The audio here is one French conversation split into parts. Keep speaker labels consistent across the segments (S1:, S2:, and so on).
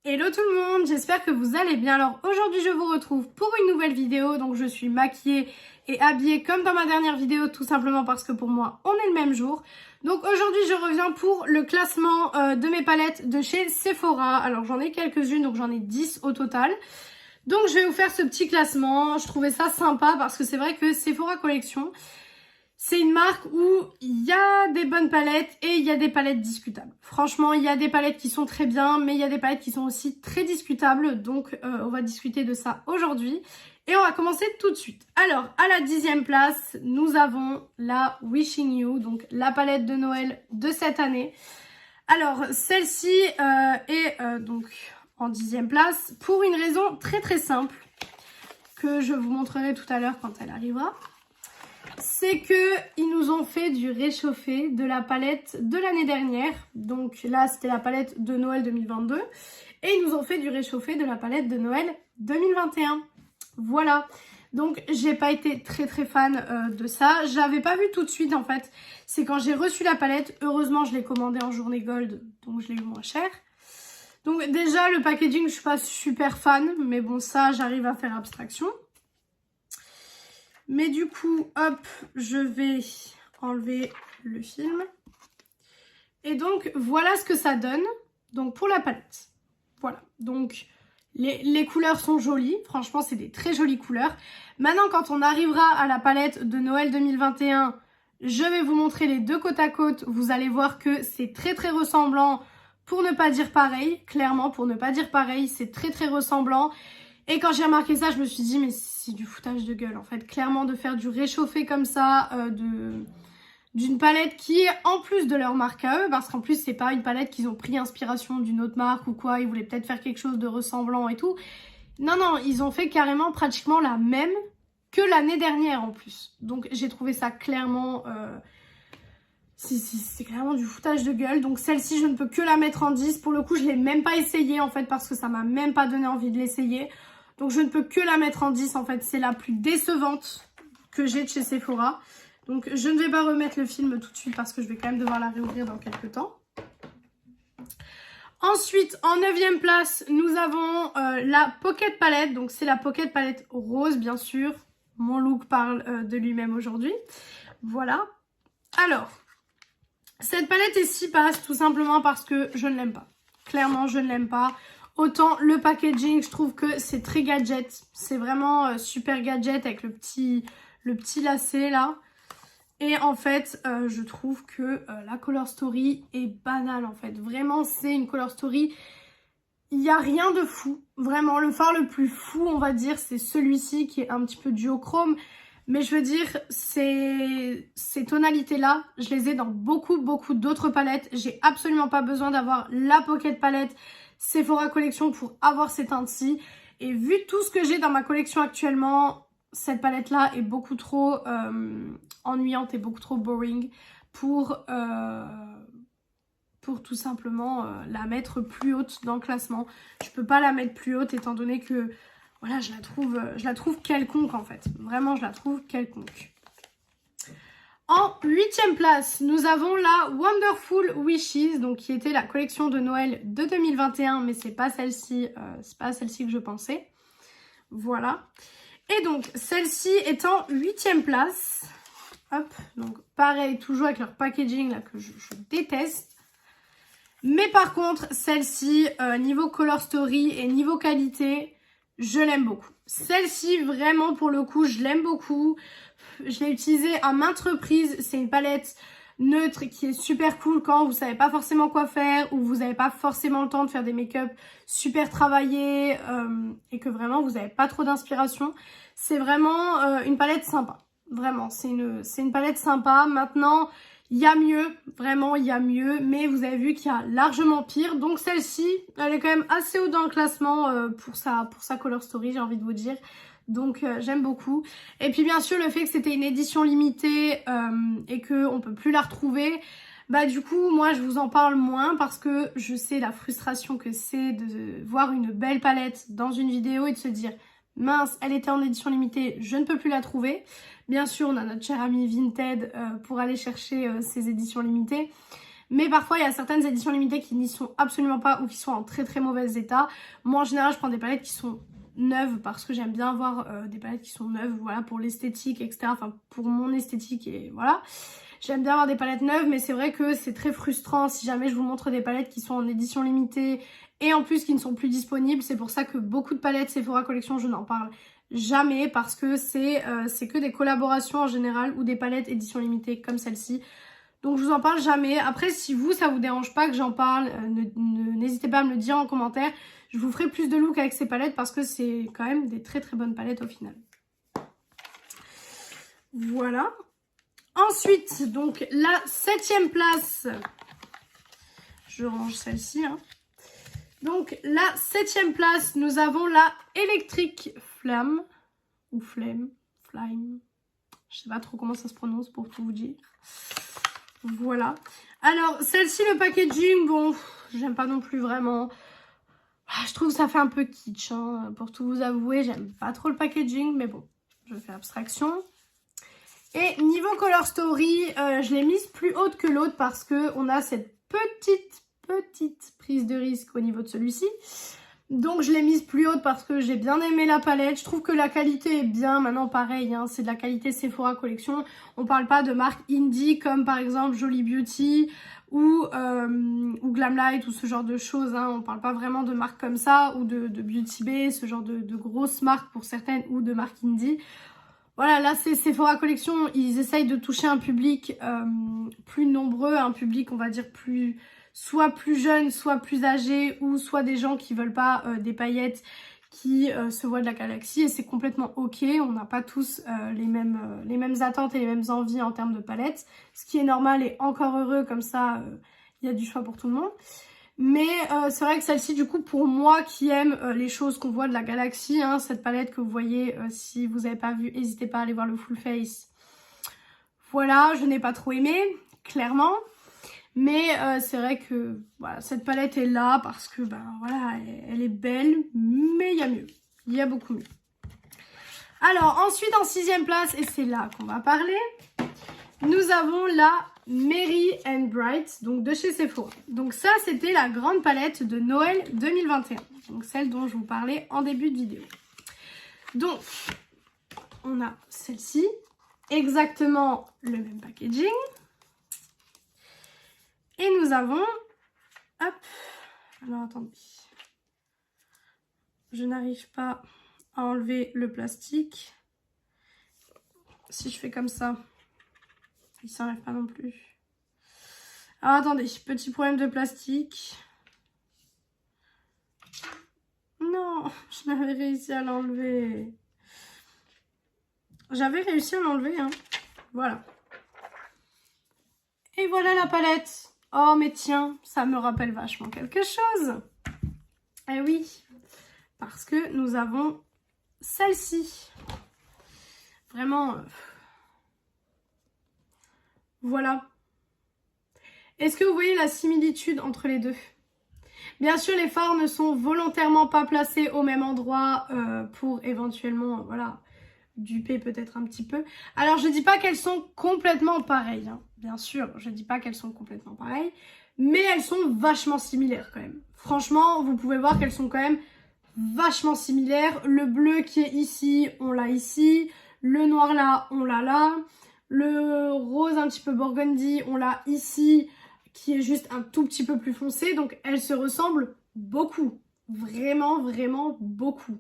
S1: Hello tout le monde, j'espère que vous allez bien. Alors aujourd'hui je vous retrouve pour une nouvelle vidéo. Donc je suis maquillée et habillée comme dans ma dernière vidéo, tout simplement parce que pour moi on est le même jour. Donc aujourd'hui je reviens pour le classement de mes palettes de chez Sephora. Alors j'en ai quelques-unes, donc j'en ai 10 au total. Donc je vais vous faire ce petit classement. Je trouvais ça sympa parce que c'est vrai que Sephora Collection, c'est une marque où il y a des bonnes palettes et il y a des palettes discutables. Franchement, il y a des palettes qui sont très bien, mais il y a des palettes qui sont aussi très discutables. Donc, on va discuter de ça aujourd'hui. Et on va commencer tout de suite. Alors, à la 10e place, nous avons la Wishing You, donc la palette de Noël de cette année. Alors, celle-ci est donc en 10e place pour une raison très très simple que je vous montrerai tout à l'heure quand elle arrivera. C'est que ils nous ont fait du réchauffé de la palette de l'année dernière. Donc là, c'était la palette de Noël 2022. Et ils nous ont fait du réchauffé de la palette de Noël 2021. Voilà. Donc, j'ai pas été très fan de ça. Je l'avais pas vu tout de suite, en fait. C'est quand j'ai reçu la palette. Heureusement, je l'ai commandée en journée gold. Donc, je l'ai eu moins cher. Donc, déjà, le packaging, je suis pas super fan. Mais bon, ça, j'arrive à faire abstraction. Mais du coup, hop, je vais enlever le film. Et donc, voilà ce que ça donne. Donc, pour la palette. Voilà. Donc, les couleurs sont jolies. Franchement, c'est des très jolies couleurs. Maintenant, quand on arrivera à la palette de Noël 2021, je vais vous montrer les deux côte à côte. Vous allez voir que c'est très ressemblant, pour ne pas dire pareil. Clairement, pour ne pas dire pareil, c'est très ressemblant. Et quand j'ai remarqué ça, je me suis dit, mais c'est du foutage de gueule, en fait. Clairement, de faire du réchauffé comme ça, d'une palette qui est en plus de leur marque à eux, parce qu'en plus, c'est pas une palette qu'ils ont pris inspiration d'une autre marque ou quoi, ils voulaient peut-être faire quelque chose de ressemblant et tout. Non, ils ont fait carrément pratiquement la même que l'année dernière, en plus. Donc, j'ai trouvé ça clairement... c'est clairement du foutage de gueule. Donc celle-ci, je ne peux que la mettre en 10. Pour le coup, je ne l'ai même pas essayée en fait parce que ça m'a même pas donné envie de l'essayer. Donc je ne peux que la mettre en 10 en fait. C'est la plus décevante que j'ai de chez Sephora. Donc je ne vais pas remettre le film tout de suite parce que je vais quand même devoir la réouvrir dans quelques temps. Ensuite, en 9e place, nous avons la Pocket Palette. Donc c'est la Pocket Palette rose bien sûr. Mon look parle de lui-même aujourd'hui. Voilà. Alors... cette palette est si passe tout simplement parce que je ne l'aime pas. Clairement, je ne l'aime pas. Autant le packaging, je trouve que c'est très gadget. C'est vraiment super gadget avec le petit lacet là. Et en fait, je trouve que la color story est banale en fait. Vraiment, c'est une color story. Il n'y a rien de fou. Vraiment, le fard le plus fou, on va dire, c'est celui-ci qui est un petit peu duochrome. Mais je veux dire, ces tonalités-là, je les ai dans beaucoup d'autres palettes. J'ai absolument pas besoin d'avoir la Pocket Palette Sephora Collection pour avoir ces teintes-ci. Et vu tout ce que j'ai dans ma collection actuellement, cette palette-là est beaucoup trop ennuyante et beaucoup trop boring pour tout simplement la mettre plus haute dans le classement. Je peux pas la mettre plus haute étant donné que... voilà, je la trouve quelconque en fait. Vraiment, je la trouve quelconque. En 8e place, nous avons la Wonderful Wishes, donc qui était la collection de Noël de 2021, mais c'est pas celle-ci que je pensais. Voilà. Et donc, celle-ci est en 8e place. Hop, donc pareil, toujours avec leur packaging là que je déteste. Mais par contre, celle-ci, niveau color story et niveau qualité... je l'aime beaucoup. Celle-ci, vraiment, pour le coup, je l'aime beaucoup. Je l'ai utilisée à maintes reprises. C'est une palette neutre qui est super cool quand vous savez pas forcément quoi faire ou vous n'avez pas forcément le temps de faire des make-up super travaillés et que vraiment, vous n'avez pas trop d'inspiration. C'est vraiment une palette sympa. Vraiment, c'est une palette sympa. Maintenant... il y a mieux, vraiment il y a mieux, mais vous avez vu qu'il y a largement pire. Donc celle-ci, elle est quand même assez haut dans le classement pour sa color story, j'ai envie de vous dire. Donc j'aime beaucoup. Et puis bien sûr le fait que c'était une édition limitée et qu'on ne peut plus la retrouver, bah du coup moi je vous en parle moins parce que je sais la frustration que c'est de voir une belle palette dans une vidéo et de se dire mince, elle était en édition limitée, je ne peux plus la trouver. Bien sûr, on a notre cher ami Vinted pour aller chercher ces éditions limitées. Mais parfois, il y a certaines éditions limitées qui n'y sont absolument pas ou qui sont en très très mauvais état. Moi, en général, je prends des palettes qui sont neuves parce que j'aime bien avoir des palettes qui sont neuves, voilà, pour l'esthétique, etc. Enfin, pour mon esthétique et voilà. J'aime bien avoir des palettes neuves, mais c'est vrai que c'est très frustrant si jamais je vous montre des palettes qui sont en édition limitée et en plus qui ne sont plus disponibles. C'est pour ça que beaucoup de palettes Sephora Collection, je n'en parle jamais parce que c'est que des collaborations en général ou des palettes édition limitée comme celle-ci. Donc je vous en parle jamais. Après, si vous, ça vous dérange pas que j'en parle, n'hésitez pas à me le dire en commentaire. Je vous ferai plus de look avec ces palettes parce que c'est quand même des très très bonnes palettes au final. Voilà. Ensuite, donc la 7e place. Je range celle-ci. Hein. Donc la 7e place, nous avons la Electric Flamme. Ou Flame. Flame. Je sais pas trop comment ça se prononce pour tout vous dire. Voilà. Alors, celle-ci, le packaging, bon, j'aime pas non plus vraiment. Je trouve que ça fait un peu kitsch, hein, pour tout vous avouer. J'aime pas trop le packaging, mais bon, je fais abstraction. Et niveau Color Story, je l'ai mise plus haute que l'autre parce qu'on a cette petite prise de risque au niveau de celui-ci. Donc je l'ai mise plus haute parce que j'ai bien aimé la palette. Je trouve que la qualité est bien. Maintenant pareil, hein, c'est de la qualité Sephora Collection. On parle pas de marques indie comme par exemple Jolly Beauty ou Glamlight ou ce genre de choses. Hein. On parle pas vraiment de marques comme ça ou de Beauty Bay, ce genre de grosses marques pour certaines ou de marques indie. Voilà, là c'est Sephora Collection, ils essayent de toucher un public plus nombreux, un public on va dire soit plus jeune, soit plus âgé, ou soit des gens qui veulent pas des paillettes qui se voient de la galaxie, et c'est complètement ok, on n'a pas tous les mêmes attentes et les mêmes envies en termes de palettes, ce qui est normal et encore heureux, comme ça il y a du choix pour tout le monde. Mais c'est vrai que celle-ci, du coup, pour moi qui aime les choses qu'on voit de la galaxie, hein, cette palette que vous voyez, si vous n'avez pas vu, n'hésitez pas à aller voir le full face. Voilà, je n'ai pas trop aimé, clairement. Mais c'est vrai que voilà, cette palette est là parce que ben voilà, elle est belle, mais il y a mieux. Il y a beaucoup mieux. Alors ensuite en 6e place, et c'est là qu'on va parler, nous avons la Merry and Bright, donc de chez Sephora. Donc ça, c'était la grande palette de Noël 2021. Donc celle dont je vous parlais en début de vidéo. Donc, on a celle-ci, exactement le même packaging. Et nous avons, hop, alors attendez, je n'arrive pas à enlever le plastique. Si je fais comme ça, il ne s'enlève pas non plus. Alors attendez, petit problème de plastique. Non, je n'avais réussi à l'enlever. J'avais réussi à l'enlever, hein. Voilà. Et voilà la palette. Oh mais tiens, ça me rappelle vachement quelque chose. Eh oui, parce que nous avons celle-ci. Vraiment, voilà. Est-ce que vous voyez la similitude entre les deux? Bien sûr, les fards ne sont volontairement pas placés au même endroit pour éventuellement, voilà, duper peut-être un petit peu. Alors, je dis pas qu'elles sont complètement pareilles, hein. Bien sûr, je dis pas qu'elles sont complètement pareilles, mais elles sont vachement similaires quand même. Franchement, vous pouvez voir qu'elles sont quand même vachement similaires. Le bleu qui est ici, on l'a ici. Le noir là, on l'a là. Le rose un petit peu burgundy, on l'a ici, qui est juste un tout petit peu plus foncé. Donc, elles se ressemblent beaucoup. Vraiment, vraiment beaucoup.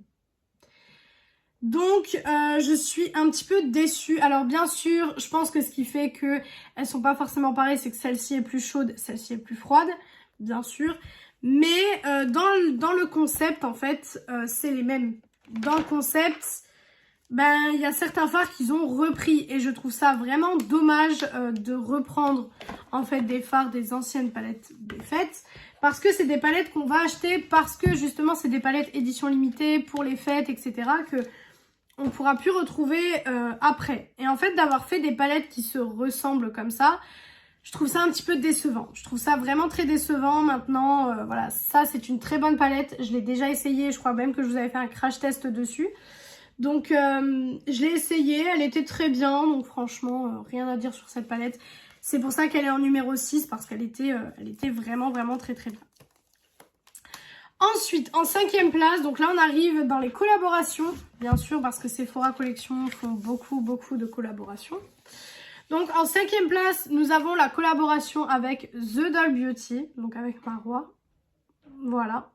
S1: Donc, je suis un petit peu déçue. Alors, bien sûr, je pense que ce qui fait qu'elles sont pas forcément pareilles, c'est que celle-ci est plus chaude, celle-ci est plus froide, bien sûr. Mais dans le concept, en fait, c'est les mêmes. Dans le concept, ben, il y a certains fards qu'ils ont repris. Et je trouve ça vraiment dommage de reprendre, en fait, des fards des anciennes palettes des fêtes. Parce que c'est des palettes qu'on va acheter parce que, justement, c'est des palettes édition limitée pour les fêtes, etc. que on pourra plus retrouver après. Et en fait, d'avoir fait des palettes qui se ressemblent comme ça, je trouve ça un petit peu décevant. Je trouve ça vraiment très décevant. Maintenant, voilà, ça c'est une très bonne palette. Je l'ai déjà essayée, je crois même que je vous avais fait un crash test dessus. Donc, je l'ai essayée, elle était très bien. Donc franchement, rien à dire sur cette palette. C'est pour ça qu'elle est en numéro 6 parce qu'elle était, elle était vraiment très bien. Ensuite, en 5e place, donc là on arrive dans les collaborations, bien sûr, parce que Sephora Collection font beaucoup de collaborations. Donc en 5e place, nous avons la collaboration avec The Doll Beauty, donc avec Marwa. Voilà.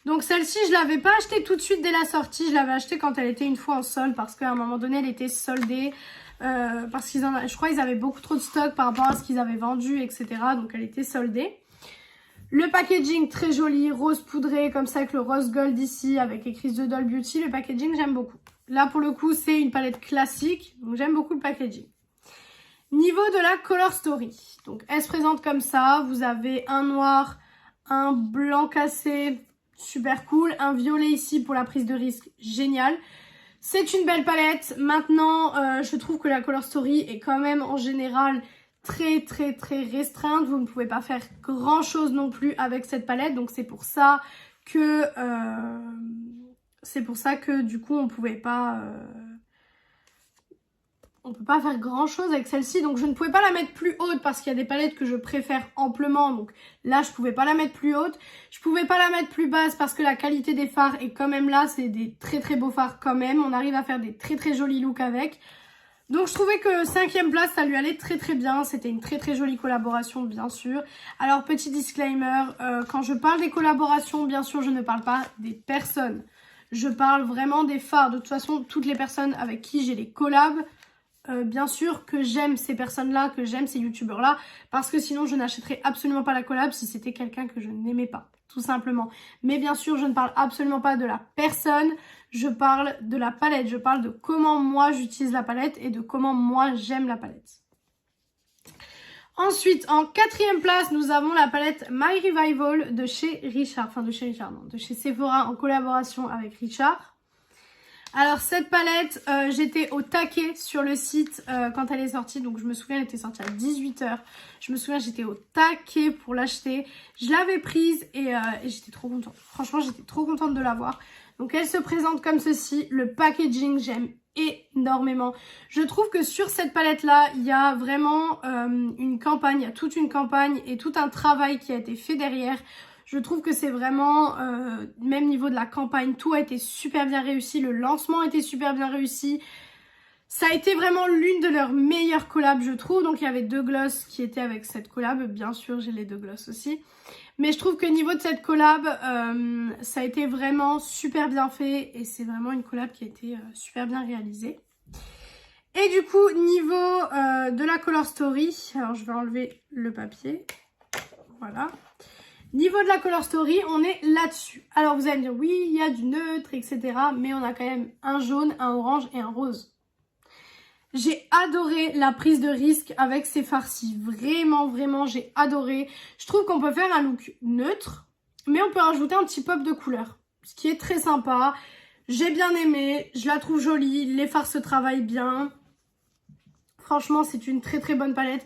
S1: Donc celle-ci, je ne l'avais pas achetée tout de suite dès la sortie, je l'avais achetée quand elle était une fois en solde, parce qu'à un moment donné, elle était soldée. Parce qu'ils je crois qu'ils avaient beaucoup trop de stock par rapport à ce qu'ils avaient vendu, etc. Donc elle était soldée. Le packaging très joli, rose poudré, comme ça avec le rose gold ici, avec écrit The Doll Beauty. Le packaging, j'aime beaucoup. Là, pour le coup, c'est une palette classique, donc j'aime beaucoup le packaging. Niveau de la Color Story. Donc, elle se présente comme ça. Vous avez un noir, un blanc cassé, super cool. Un violet ici pour la prise de risque, génial. C'est une belle palette. Maintenant, je trouve que la Color Story est quand même en général très restreinte. Vous ne pouvez pas faire grand chose non plus avec cette palette, donc c'est pour ça que du coup on peut pas faire grand chose avec celle-ci. Donc je ne pouvais pas la mettre plus haute parce qu'il y a des palettes que je préfère amplement, donc là je pouvais pas la mettre plus haute. Je pouvais pas la mettre plus basse parce que la qualité des fards est quand même là, c'est des très beaux fards quand même. On arrive à faire des très jolis looks avec. Donc je trouvais que 5e place, ça lui allait très bien. C'était une très jolie collaboration, bien sûr. Alors, petit disclaimer, quand je parle des collaborations, bien sûr, je ne parle pas des personnes. Je parle vraiment des fards. De toute façon, toutes les personnes avec qui j'ai les collabs, bien sûr que j'aime ces personnes-là, que j'aime ces youtubeurs-là. Parce que sinon, je n'achèterais absolument pas la collab si c'était quelqu'un que je n'aimais pas, tout simplement. Mais bien sûr, je ne parle absolument pas de la personne. Je parle de la palette, je parle de comment moi j'utilise la palette et de comment moi j'aime la palette. Ensuite, en 4e place, nous avons la palette My Revival de chez Richard. Enfin, de chez Richard, non, de chez Sephora en collaboration avec Richard. Alors, cette palette, j'étais au taquet sur le site quand elle est sortie. Donc, je me souviens, elle était sortie à 18 h. Je me souviens, j'étais au taquet pour l'acheter. Je l'avais prise et j'étais trop contente. Franchement, j'étais trop contente de l'avoir. Donc elle se présente comme ceci, le packaging j'aime énormément. Je trouve que sur cette palette là, il y a vraiment une campagne, il y a toute une campagne et tout un travail qui a été fait derrière. Je trouve que c'est vraiment, même niveau de la campagne, tout a été super bien réussi, le lancement a été super bien réussi. Ça a été vraiment l'une de leurs meilleures collabs, je trouve. Donc il y avait 2 glosses qui étaient avec cette collab, bien sûr j'ai les 2 glosses aussi. Mais je trouve que niveau de cette collab, ça a été vraiment super bien fait et c'est vraiment une collab qui a été super bien réalisée. Et du coup, niveau de la Color Story, alors je vais enlever le papier, voilà. Niveau de la Color Story, on est là-dessus. Alors vous allez me dire, oui, il y a du neutre, etc. Mais on a quand même un jaune, un orange et un rose. J'ai adoré la prise de risque avec ces farcis. Vraiment, j'ai adoré. Je trouve qu'on peut faire un look neutre, mais on peut rajouter un petit pop de couleur. Ce qui est très sympa. J'ai bien aimé. Je la trouve jolie. Les fards se travaillent bien. Franchement, c'est une très bonne palette.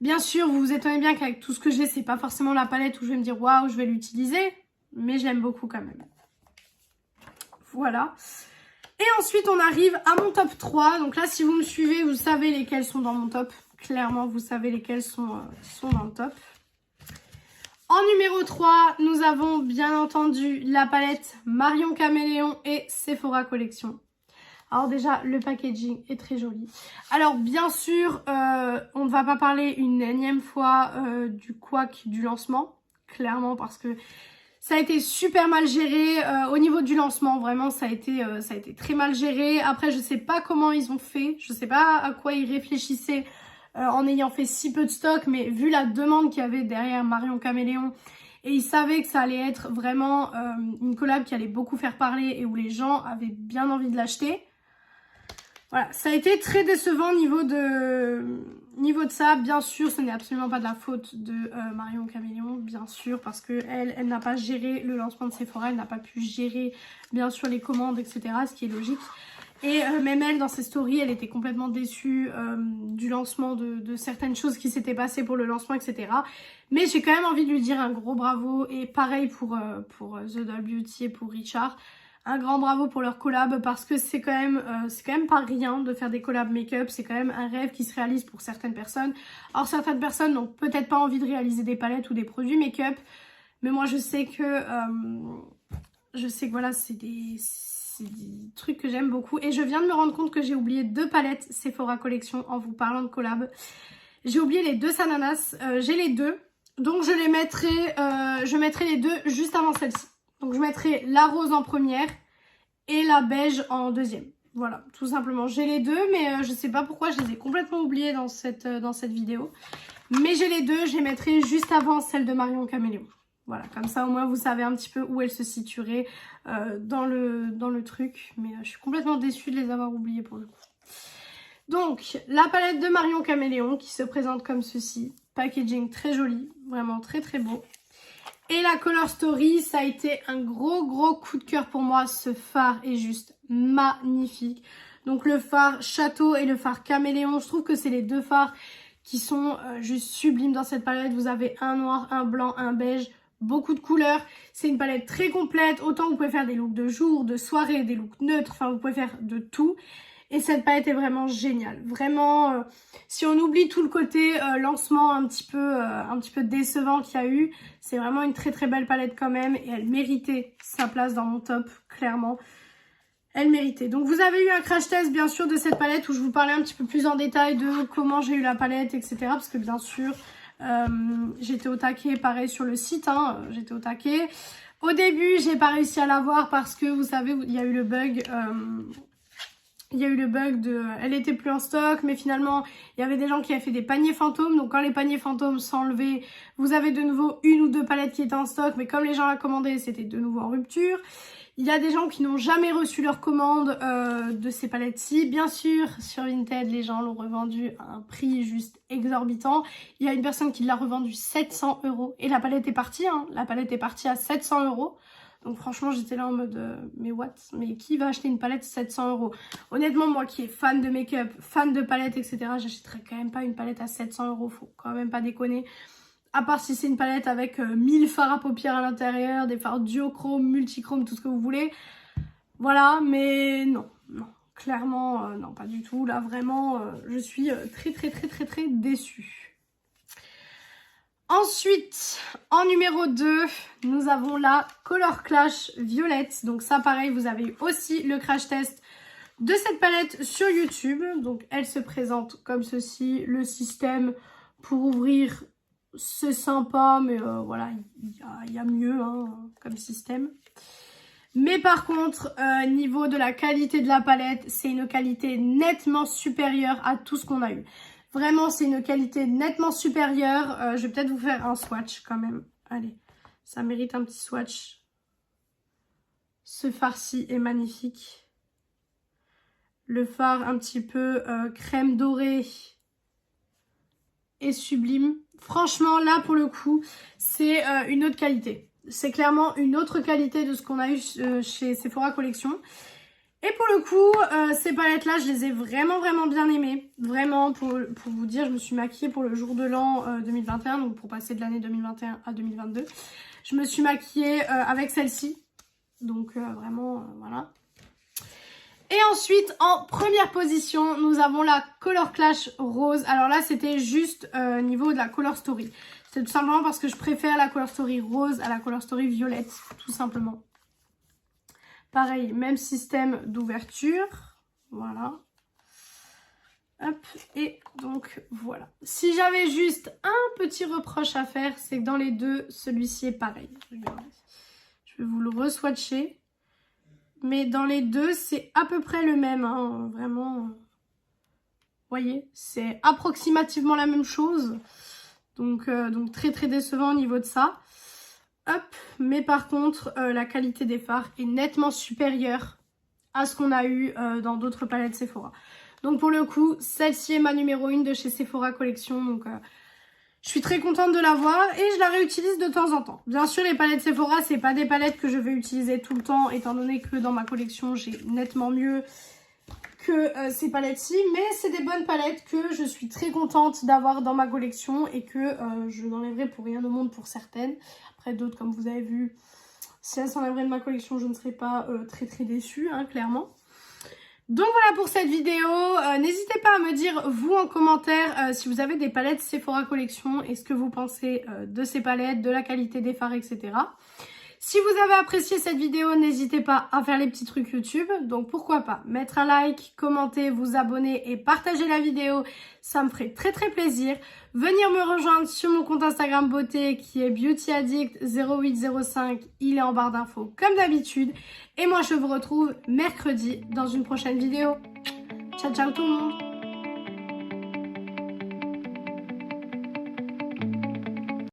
S1: Bien sûr, vous vous étonnez bien qu'avec tout ce que j'ai, c'est pas forcément la palette où je vais me dire waouh, je vais l'utiliser. Mais je l'aime beaucoup quand même. Voilà. Et ensuite, on arrive à mon top 3. Donc là, si vous me suivez, vous savez lesquels sont dans mon top. Clairement, vous savez lesquels sont dans le top. En numéro 3, nous avons bien entendu la palette Marion Caméléon et Sephora Collection. Alors déjà, le packaging est très joli. Alors bien sûr, on ne va pas parler une énième fois du couac du lancement. Clairement, parce que ça a été super mal géré au niveau du lancement, vraiment ça a été très mal géré. Après je sais pas comment ils ont fait, je sais pas à quoi ils réfléchissaient en ayant fait si peu de stock, mais vu la demande qu'il y avait derrière Marion Caméléon, et ils savaient que ça allait être vraiment une collab qui allait beaucoup faire parler et où les gens avaient bien envie de l'acheter. Voilà, ça a été très décevant niveau de ça. Bien sûr, ce n'est absolument pas de la faute de Marion Caméléon, bien sûr, parce qu'elle n'a pas géré le lancement de Sephora, elle n'a pas pu gérer, bien sûr, les commandes, etc., ce qui est logique. Et même elle, dans ses stories, elle était complètement déçue du lancement de certaines choses qui s'étaient passées pour le lancement, etc. Mais j'ai quand même envie de lui dire un gros bravo, et pareil pour The Doll Beauty et pour Richard. un grand bravo pour leur collab parce que c'est quand même pas rien de faire des collabs make-up. C'est quand même un rêve qui se réalise pour certaines personnes. Alors certaines personnes n'ont peut-être pas envie de réaliser des palettes ou des produits make-up, mais moi je sais que voilà, c'est des trucs que j'aime beaucoup. Et je viens de me rendre compte que j'ai oublié 2 palettes Sephora Collection en vous parlant de collab. J'ai oublié les 2 Sananas, j'ai les 2. Donc je mettrai les 2 juste avant celle-ci. Donc je mettrai la rose en première et la beige en deuxième. Voilà, tout simplement. J'ai les 2, mais je sais pas pourquoi je les ai complètement oubliés dans cette vidéo. Mais j'ai les 2, je les mettrai juste avant celle de Marion Caméléon. Voilà, comme ça au moins vous savez un petit peu où elle se situerait dans le truc. Mais je suis complètement déçue de les avoir oubliés pour le coup. Donc, la palette de Marion Caméléon qui se présente comme ceci. Packaging très joli, vraiment très très beau. Et la Color Story, ça a été un gros coup de cœur pour moi. Ce fard est juste magnifique. Donc le fard Château et le fard Caméléon, je trouve que c'est les 2 fards qui sont juste sublimes dans cette palette. Vous avez un noir, un blanc, un beige, beaucoup de couleurs. C'est une palette très complète. Autant vous pouvez faire des looks de jour, de soirée, des looks neutres. Enfin, vous pouvez faire de tout. Et cette palette est vraiment géniale. Vraiment, si on oublie tout le côté lancement un petit peu décevant qu'il y a eu, c'est vraiment une très belle palette quand même. Et elle méritait sa place dans mon top, clairement. Elle méritait. Donc vous avez eu un crash test bien sûr de cette palette où je vous parlais un petit peu plus en détail de comment j'ai eu la palette, etc. Parce que bien sûr, j'étais au taquet, pareil sur le site, hein, j'étais au taquet. Au début, j'ai pas réussi à l'avoir parce que vous savez, il y a eu le bug... elle était plus en stock, mais finalement, il y avait des gens qui avaient fait des paniers fantômes. Donc quand les paniers fantômes s'enlevaient, vous avez de nouveau 1 ou 2 palettes qui étaient en stock. Mais comme les gens la commandaient, c'était de nouveau en rupture. Il y a des gens qui n'ont jamais reçu leur commande de ces palettes-ci. Bien sûr, sur Vinted, les gens l'ont revendu à un prix juste exorbitant. Il y a une personne qui l'a revendu 700 €. Et la palette est partie, hein. La palette est partie à 700 €. Donc franchement, j'étais là en mode, mais what? Mais qui va acheter une palette 700 €? Honnêtement, moi qui est fan de make-up, fan de palettes, etc., j'achèterais quand même pas une palette à 700 €. Faut quand même pas déconner. À part si c'est une palette avec 1000 fards à paupières à l'intérieur, des fards duochrome, multichrome, tout ce que vous voulez. Voilà, mais non. Clairement, non, pas du tout. Là, vraiment, je suis très déçue. Ensuite, en numéro 2, nous avons la Color Clash Violette. Donc ça, pareil, vous avez eu aussi le crash test de cette palette sur YouTube. Donc elle se présente comme ceci. Le système pour ouvrir, c'est sympa, mais voilà, il y a mieux hein, comme système. Mais par contre, niveau de la qualité de la palette, c'est une qualité nettement supérieure à tout ce qu'on a eu. Vraiment, c'est une qualité nettement supérieure. Je vais peut-être vous faire un swatch quand même. Allez, ça mérite un petit swatch. Ce fard-ci est magnifique. Le fard un petit peu crème dorée est sublime. Franchement, là, pour le coup, c'est une autre qualité. C'est clairement une autre qualité de ce qu'on a eu chez Sephora Collection. Et pour le coup, ces palettes-là, je les ai vraiment bien aimées. Vraiment, pour vous dire, je me suis maquillée pour le jour de l'an 2021, donc pour passer de l'année 2021 à 2022. Je me suis maquillée avec celle-ci. Donc vraiment, voilà. Et ensuite, en première position, nous avons la Color Clash Rose. Alors là, c'était juste niveau de la Color Story. C'est tout simplement parce que je préfère la Color Story Rose à la Color Story Violette, tout simplement. Pareil, même système d'ouverture. Voilà. Hop, et donc voilà. Si j'avais juste un petit reproche à faire, c'est que dans les deux, celui-ci est pareil. Regardez. Je vais vous le re-swatcher. Mais dans les deux, c'est à peu près le même, hein, vraiment. Vous voyez, c'est approximativement la même chose. Donc très décevant au niveau de ça. Hop, mais par contre, la qualité des fards est nettement supérieure à ce qu'on a eu dans d'autres palettes Sephora. Donc pour le coup, celle-ci est ma numéro 1 de chez Sephora Collection. Donc je suis très contente de l'avoir et je la réutilise de temps en temps. Bien sûr, les palettes Sephora, c'est pas des palettes que je vais utiliser tout le temps, étant donné que dans ma collection, j'ai nettement mieux que ces palettes-ci. Mais c'est des bonnes palettes que je suis très contente d'avoir dans ma collection et que je n'enlèverai pour rien au monde pour certaines. Après, d'autres, comme vous avez vu, Si elle s'enlèverait de ma collection, je ne serais pas très très déçue, hein, clairement. Donc voilà pour cette vidéo. N'hésitez pas à me dire, vous, en commentaire, si vous avez des palettes Sephora Collection et ce que vous pensez de ces palettes, de la qualité des fards, etc. Si vous avez apprécié cette vidéo, n'hésitez pas à faire les petits trucs YouTube. Donc pourquoi pas mettre un like, commenter, vous abonner et partager la vidéo. Ça me ferait très très plaisir. Venir me rejoindre sur mon compte Instagram beauté qui est beautyaddict0805. Il est en barre d'infos comme d'habitude. Et moi je vous retrouve mercredi dans une prochaine vidéo. Ciao ciao tout le monde.